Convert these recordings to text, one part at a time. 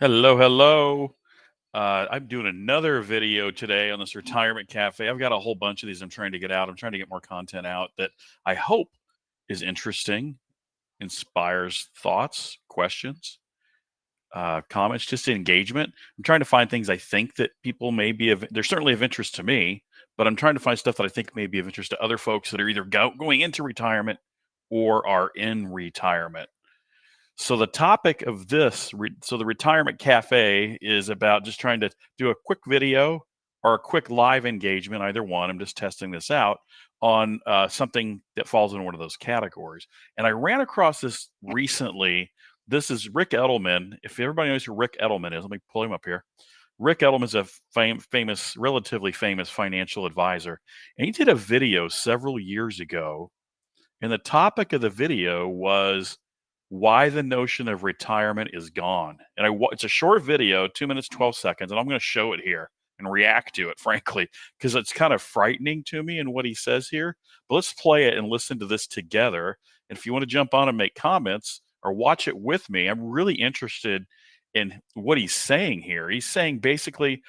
Hello, hello. I'm doing another video today on this retirement cafe. I've got a whole bunch of these I'm trying to get out. I'm trying to get more content out that I hope is interesting, inspires thoughts, questions, comments, just engagement. I'm trying to find things I think that people may be they're certainly of interest to me, but I'm trying to find stuff that I think may be of interest to other folks that are either going into retirement or are in retirement. So the topic of the retirement cafe is about just trying to do a quick video or a quick live engagement, either one. I'm just testing this out on something that falls in one of those categories. And I ran across this recently. This is Rick Edelman. If everybody knows who Rick Edelman is, let me pull him up here. Rick Edelman is a famous, relatively famous financial advisor, and he did a video several years ago, and the topic of the video was why the notion of retirement is gone. And it's a short video, 2 minutes, 12 seconds, and I'm going to show it here and react to it, frankly, because it's kind of frightening to me in what he says here. But let's play it and listen to this together. And if you want to jump on and make comments or watch it with me, I'm really interested in what he's saying here. He's saying basically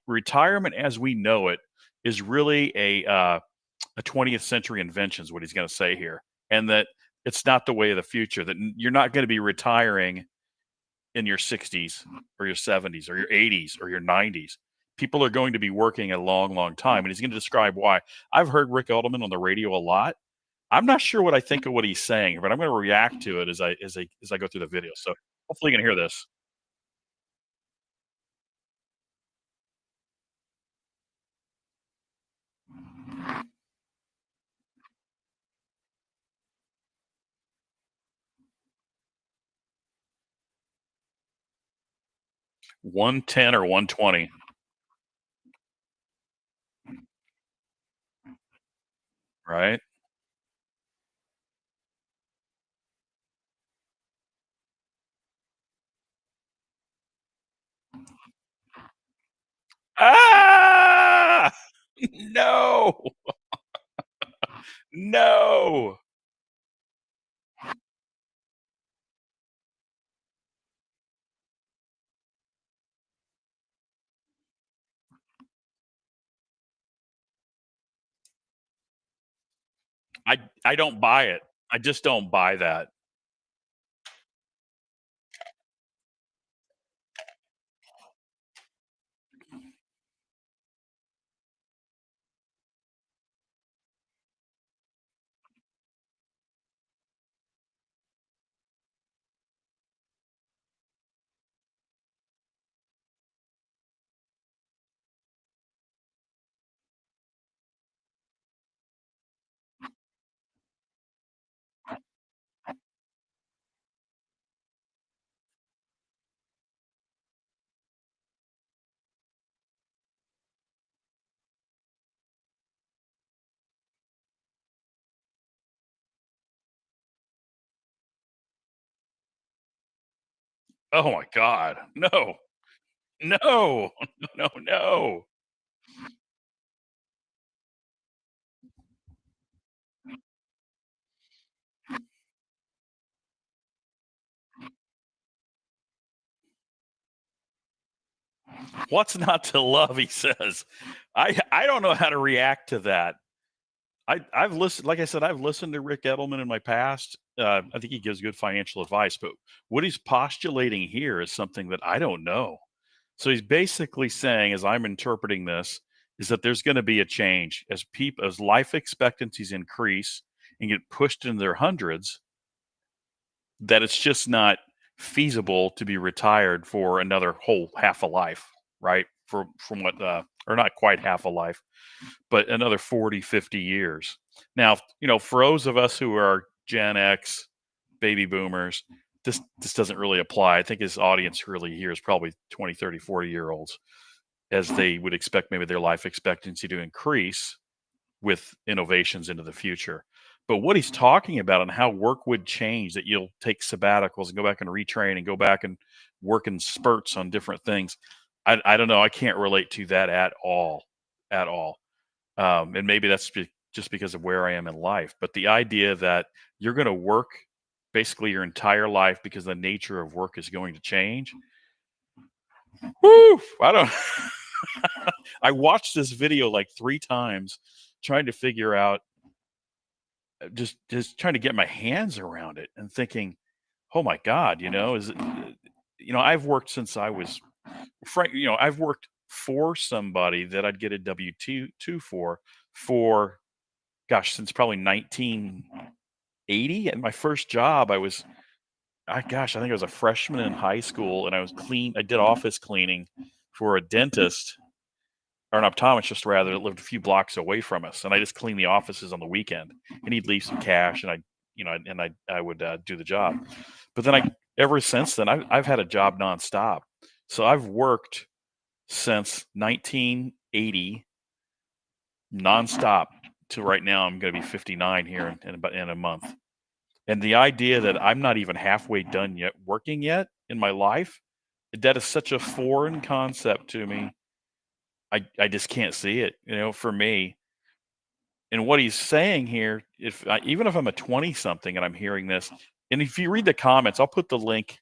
retirement as we know it is really a 20th century invention is what he's going to say here, and that it's not the way of the future, that you're not going to be retiring in your 60s or your 70s or your 80s or your 90s. People are going to be working a long, long time. And he's going to describe why. I've heard Rick Edelman on the radio a lot. I'm not sure what I think of what he's saying, but I'm going to react to it as I go through the video. So hopefully you can hear this. 110 or 120, right? Ah! No, no. I don't buy it. I just don't buy that. Oh my god. No. No. No, no. What's not to love, he says. I don't know how to react to that. I've listened, like I said, I've listened to Rick Edelman in my past. I think he gives good financial advice, but what he's postulating here is something that I don't know. So he's basically saying, as I'm interpreting this, is that there's going to be a change as life expectancies increase and get pushed into their hundreds, that it's just not feasible to be retired for another whole half a life, right? From what or not quite half a life, but another 40, 50 years. Now, for those of us who are Gen X, baby boomers, this doesn't really apply. I think his audience really here is probably 20, 30, 40-year olds, as they would expect maybe their life expectancy to increase with innovations into the future. But what he's talking about and how work would change, that you'll take sabbaticals and go back and retrain and go back and work in spurts on different things. I don't know. I can't relate to that at all, at all. And maybe that's just because of where I am in life. But the idea that you're going to work basically your entire life because the nature of work is going to change, Woo! I don't. I watched this video like 3 times, trying to figure out, just trying to get my hands around it, and thinking, "Oh my god," is it? I've worked since I was frank. I've worked for somebody that I'd get a W two for gosh, since probably 1980. And my first job, I think I was a freshman in high school, and I did office cleaning for a dentist, or an optometrist rather, that lived a few blocks away from us, and I just cleaned the offices on the weekend, and he'd leave some cash, and I would do the job. But then ever since then, I've had a job nonstop. So I've worked since 1980 nonstop to right now. I'm going to be 59 here in a month. And the idea that I'm not even halfway done yet working yet in my life, that is such a foreign concept to me. I just can't see it, for me. And what he's saying here, even if I'm a 20 something and I'm hearing this, and if you read the comments, I'll put the link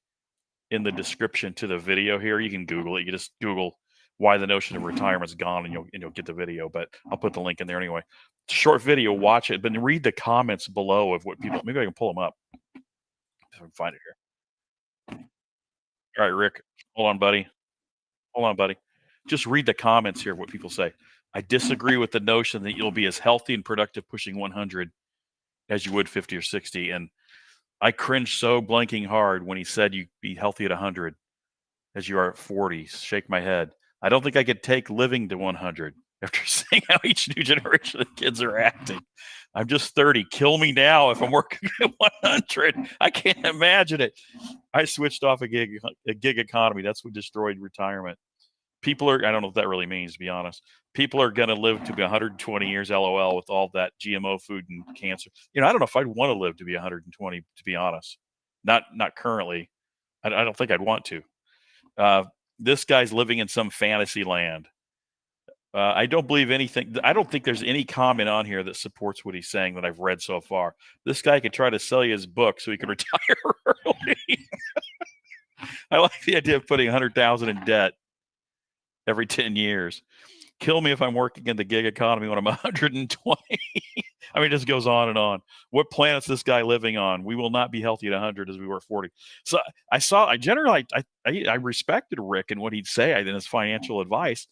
in the description to the video here. You can Google it. You just Google why the notion of retirement's gone, and you'll get the video. But I'll put the link in there anyway. It's a short video. Watch it, but then read the comments below of what people. Maybe I can pull them up if I can find it here. All right, Rick. Hold on, buddy. Hold on, buddy. Just read the comments here of what people say. I disagree with the notion that you'll be as healthy and productive pushing 100 as you would 50 or 60. And I cringed so blanking hard when he said you'd be healthy at 100 as you are at 40. Shake my head. I don't think I could take living to 100 after seeing how each new generation of kids are acting. I'm just 30. Kill me now if I'm working at 100. I can't imagine it. I switched off a gig economy. That's what destroyed retirement. People are, I don't know what that really means, to be honest. People are going to live to be 120 years, LOL, with all that GMO food and cancer. I don't know if I'd want to live to be 120, to be honest. Not currently. I don't think I'd want to. This guy's living in some fantasy land. I don't believe anything. I don't think there's any comment on here that supports what he's saying that I've read so far. This guy could try to sell you his book so he can retire early. I like the idea of putting 100,000 in debt every 10 years. Kill me if I'm working in the gig economy when I'm 120. I mean, it just goes on and on. What planet's this guy living on? We will not be healthy at 100 as we were 40. So I respected Rick and what he'd say in his financial advice,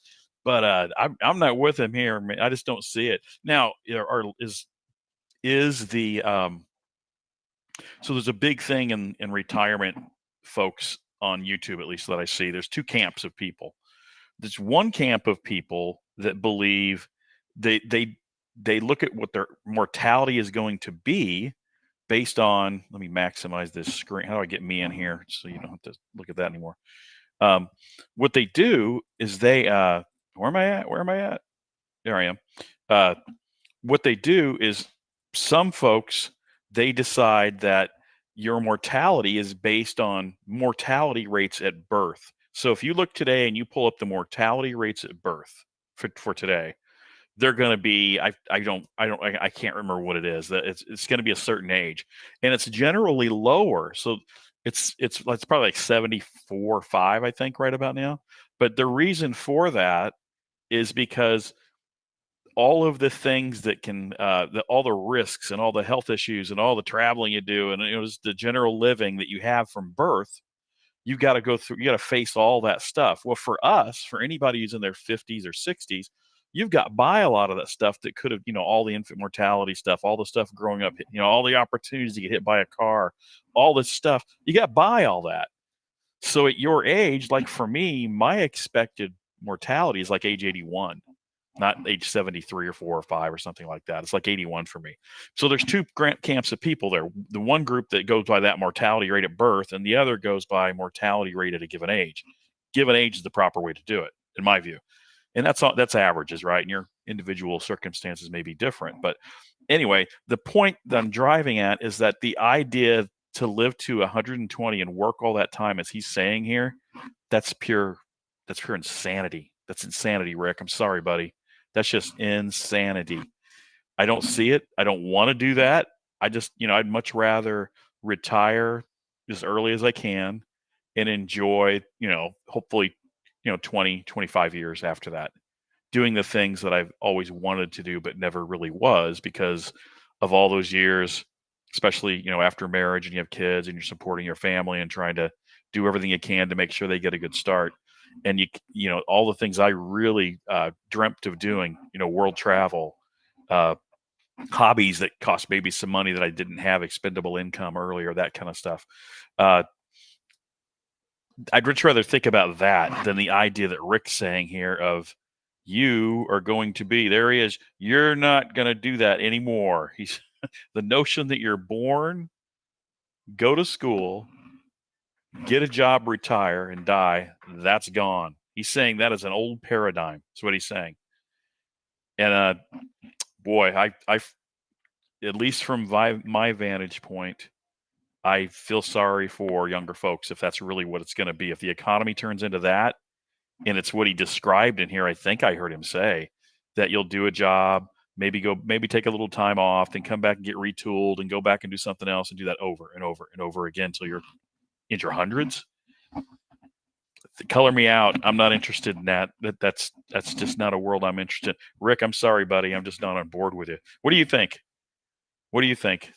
but I'm not with him here. I just don't see it. Now, is the so there's a big thing in retirement folks on YouTube, at least that I see. There's two camps of people. There's one camp of people that believe they look at what their mortality is going to be based on. Let me maximize this screen. How do I get me in here so you don't have to look at that anymore? What they do is where am I at? Where am I at? There I am. What they do is some folks, they decide that your mortality is based on mortality rates at birth. So if you look today and you pull up the mortality rates at birth for today, they're going to be I can't remember what it is. That it's going to be a certain age, and it's generally lower. So it's probably like 74, 5, I think, right about now. But the reason for that is because all of the things that can all the risks and all the health issues and all the traveling you do, and just the general living that you have from birth, you got to go through, you got to face all that stuff. Well, for us, for anybody who's in their 50s or 60s, you've got by a lot of that stuff that could have, all the infant mortality stuff, all the stuff growing up, all the opportunities to get hit by a car, all this stuff, you got by all that. So at your age, like for me, my expected mortality is like age 81, not age 73 or 4 or 5 or something like that. It's like 81 for me. So there's two camps of people there. The one group that goes by that mortality rate at birth, and the other goes by mortality rate at a given age. Given age is the proper way to do it, in my view. And that's averages, right? And your individual circumstances may be different. But anyway, the point that I'm driving at is that the idea to live to 120 and work all that time, as he's saying here, that's pure insanity. That's insanity, Rick. I'm sorry, buddy. That's just insanity. I don't see it. I don't want to do that. I just, I'd much rather retire as early as I can and enjoy, hopefully 20, 25 years after that, doing the things that I've always wanted to do, but never really was because of all those years, especially, after marriage and you have kids and you're supporting your family and trying to do everything you can to make sure they get a good start. And all the things I really dreamt of doing, world travel, hobbies that cost maybe some money that I didn't have, expendable income earlier, that kind of stuff. I'd much rather think about that than the idea that Rick's saying here of you are going to be, there he is, you're not going to do that anymore. He's the notion that you're born, go to school, get a job, retire, and die, that's gone. He's saying that is an old paradigm. That's what he's saying. And boy, I at least from my vantage point, I feel sorry for younger folks if that's really what it's going to be. If the economy turns into that, and it's what he described in here, I think I heard him say that you'll do a job, maybe take a little time off, then come back and get retooled and go back and do something else and do that over and over and over again until you're in your hundreds. Color me out. I'm not interested in that. That's just not a world I'm interested in. Rick, I'm sorry, buddy. I'm just not on board with you. What do you think? What do you think?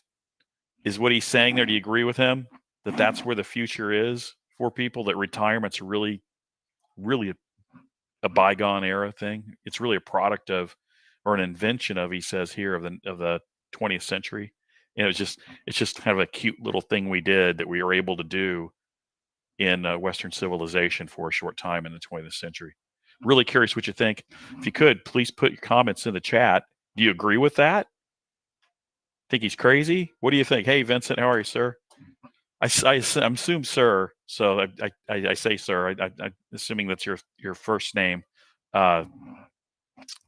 Is what he's saying there, do you agree with him that that's where the future is for people, that retirement's really, really a bygone era thing? It's really a product of, or an invention of, he says here, of the 20th century. And it's just kind of a cute little thing we did that we were able to do in Western civilization for a short time in the 20th century. Really curious what you think. If you could, please put your comments in the chat. Do you agree with that? Think he's crazy? What do you think? Hey, Vincent, how are you, sir? I assume sir, so I say sir. I'm assuming that's your first name.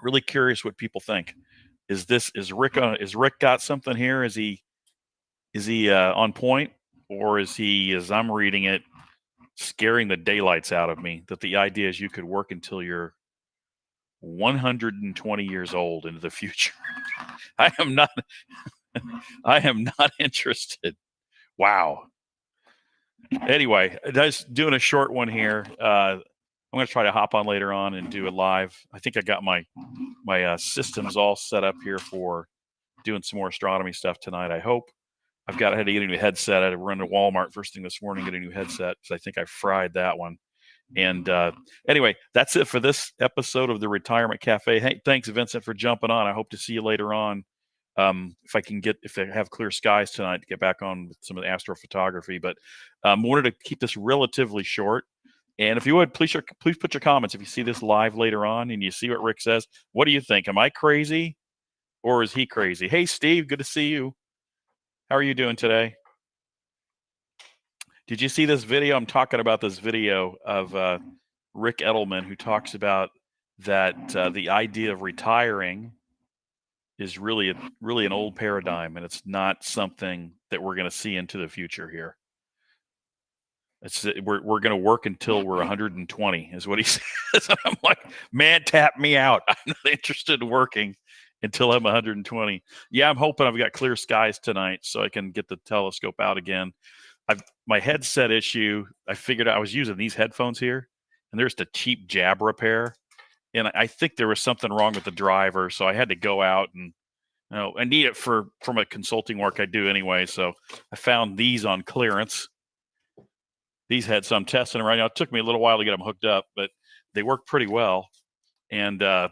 Really curious what people think. Is Rick got something here? Is he on point, or is he, as I'm reading it, scaring the daylights out of me? That the idea is you could work until you're 120 years old into the future. I am not interested. Wow. Anyway, just doing a short one here. I'm going to try to hop on later on and do it live. I think I got my systems all set up here for doing some more astronomy stuff tonight. I hope. I had to get a new headset. I had to run to Walmart first thing this morning, get a new headset, because I think I fried that one. And anyway, that's it for this episode of the Retirement Cafe. Hey, thanks, Vincent, for jumping on. I hope to see you later on. If I have clear skies tonight, to get back on with some of the astrophotography. But wanted to keep this relatively short. And if you would, please put your comments. If you see this live later on and you see what Rick says, what do you think? Am I crazy, or is he crazy? Hey, Steve, good to see you. How are you doing today? Did you see this video? I'm talking about this video of Rick Edelman, who talks about that the idea of retiring is really an old paradigm, and it's not something that we're going to see into the future here. We're going to work until we're 120, is what he says. I'm like, man, tap me out. I'm not interested in working until I'm 120. Yeah, I'm hoping I've got clear skies tonight so I can get the telescope out again. My headset issue, I figured I was using these headphones here, and there's the cheap jab repair. And I think there was something wrong with the driver, so I had to go out and, I need it from a consulting work I do anyway. So I found these on clearance. These so I'm testing them right now. It took me a little while to get them hooked up, but they work pretty well. And I'm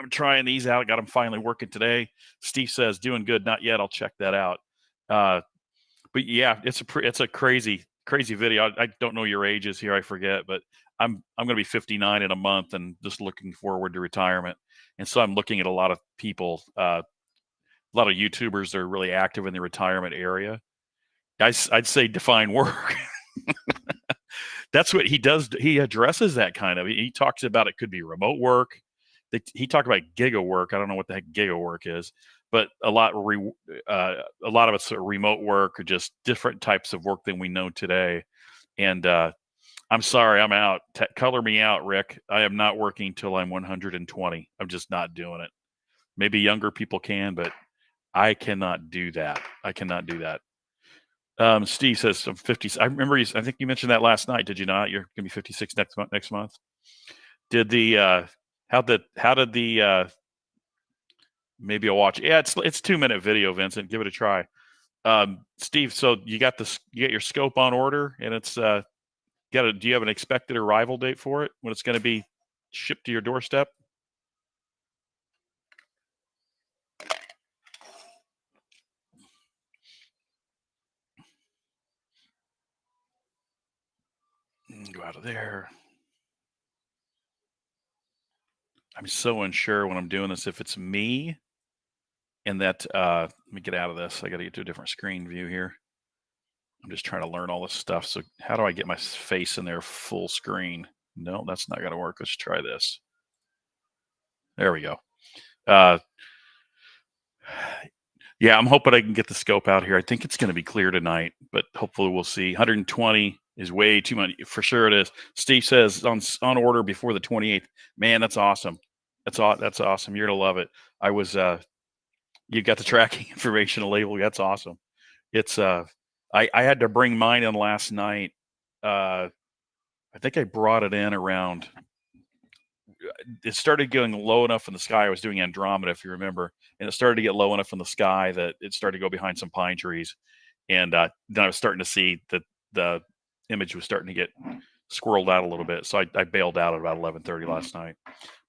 trying these out. Got them finally working today. Steve says doing good. Not yet. I'll check that out. But yeah, it's a crazy video. I don't know your ages here. I forget, but I'm going to be 59 in a month, and just looking forward to retirement. And so I'm looking at a lot of people, a lot of YouTubers that are really active in the retirement area. I'd say define work. That's what he does. He addresses that kind of. He talks about it could be remote work. He talked about giga work. I don't know what the heck giga work is, but a lot of it's remote work, or just different types of work than we know today. And I'm sorry, I'm out. Color me out, Rick. I am not working till I'm 120. I'm just not doing it. Maybe younger people can, but I cannot do that. Steve says I'm 50. I remember I think you mentioned that last night. Did you not? You're gonna be 56 next month. Next month. Did the how did the maybe I'll watch. Yeah, it's 2-minute video, Vincent. Give it a try. Steve, so you got your scope on order, and it's do you have an expected arrival date for it when it's going to be shipped to your doorstep? Go out of there. I'm so unsure when I'm doing this if it's me and that let me get out of this. I got to get to a different screen view here. I'm just trying to learn all this stuff. So how do I get my face in there full screen? No, that's not going to work. Let's try this. There we go. Yeah, I'm hoping I can get the scope out here. I think it's going to be clear tonight, but hopefully we'll see. 120 is way too much. For sure it is. Steve says on order before the 28th. Man, that's awesome. That's awesome. You're going to love it. I was you got the tracking information label. That's awesome. It's I had to bring mine in last night. I think I brought it in around it started going low enough in the sky. I was doing Andromeda, if you remember, and it started to get low enough in the sky that it started to go behind some pine trees. And then I was starting to see that the image was starting to get squirreled out a little bit. So I bailed out at about 11:30 last night.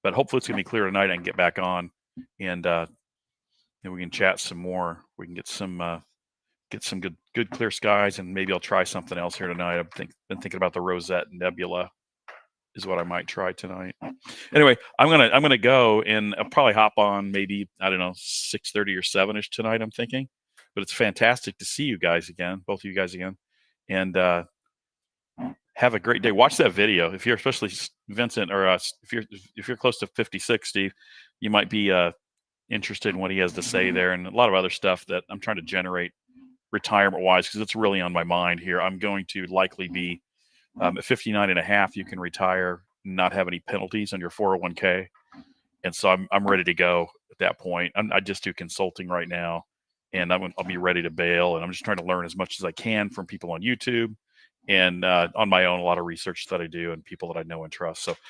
But hopefully it's gonna be clear tonight. I can get back on, and we can chat some more. We can get some good clear skies, and maybe I'll try something else here tonight. Been thinking about the Rosette Nebula is what I might try tonight. Anyway, I'm gonna go, and I'll probably hop on maybe, I don't know, 6:30 or 7ish tonight, I'm thinking. But it's fantastic to see you guys again, both of you guys again, and have a great day. Watch that video if you're, especially Vincent, or if you're close to 56, Steve, you might be interested in what he has to say there, and a lot of other stuff that I'm trying to generate retirement wise, because it's really on my mind here. I'm going to likely be at 59 and a half, you can retire, not have any penalties on your 401k. And so I'm ready to go at that point. I just do consulting right now, and I'll be ready to bail. And I'm just trying to learn as much as I can from people on YouTube and on my own, a lot of research that I do and people that I know and trust. So